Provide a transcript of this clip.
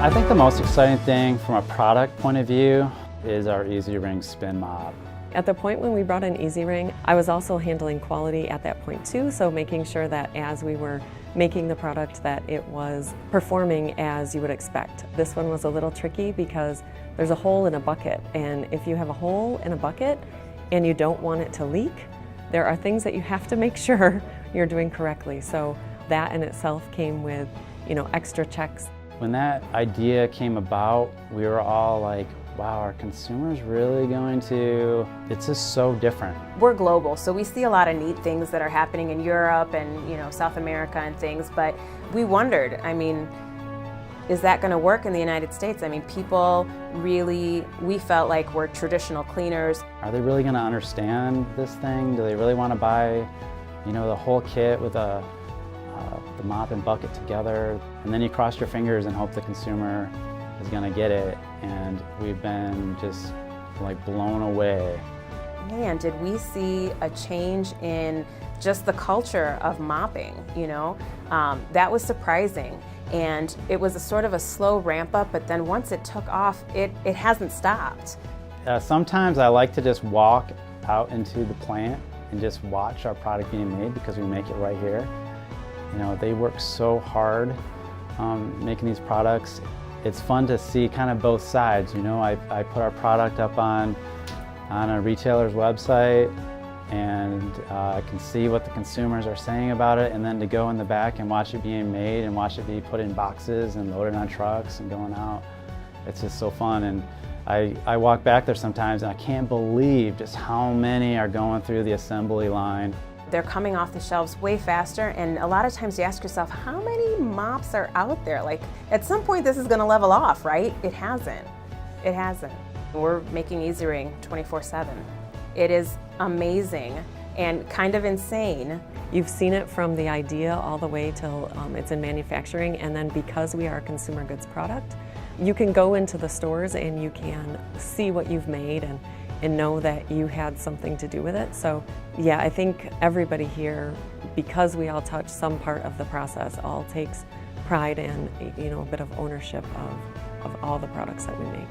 I think the most exciting thing from a product point of view is our EasyWring spin mop. At the point when we brought in EasyWring, I was also handling quality at that point too, so making sure that as we were making the product that it was performing as you would expect. This one was a little tricky because there's a hole in a bucket, and if you have a hole in a bucket and you don't want it to leak, there are things that you have to make sure you're doing correctly. So that in itself came with, extra checks. When that idea came about, we were all like, wow, are consumers really going to, it's just so different. We're global, so we see a lot of neat things that are happening in Europe and South America and things, but we wondered, is that going to work in the United States? People really, we felt like we're traditional cleaners. Are they really going to understand this thing? Do they really want to buy, the whole kit with the mop and bucket together? And then you cross your fingers and hope the consumer is going to get it, and we've been just like blown away. Man, did we see a change in just the culture of mopping, that was surprising. And it was a sort of a slow ramp up, but then once it took off, it hasn't stopped. Sometimes I like to just walk out into the plant and just watch our product being made, because we make it right here. They work so hard making these products. It's fun to see kind of both sides. I put our product up on a retailer's website, and I can see what the consumers are saying about it, and then to go in the back and watch it being made and watch it be put in boxes and loaded on trucks and going out. It's just so fun. And I walk back there sometimes and I can't believe just how many are going through the assembly line. They're coming off the shelves way faster, and a lot of times you ask yourself, how many mops are out there? Like, at some point this is going to level off, right? It hasn't. It hasn't. We're making EasyWring 24/7. It is amazing and kind of insane. You've seen it from the idea all the way till it's in manufacturing, and then because we are a consumer goods product, you can go into the stores and you can see what you've made and know that you had something to do with it. So yeah, I think everybody here, because we all touch some part of the process, all takes pride and a bit of ownership of all the products that we make.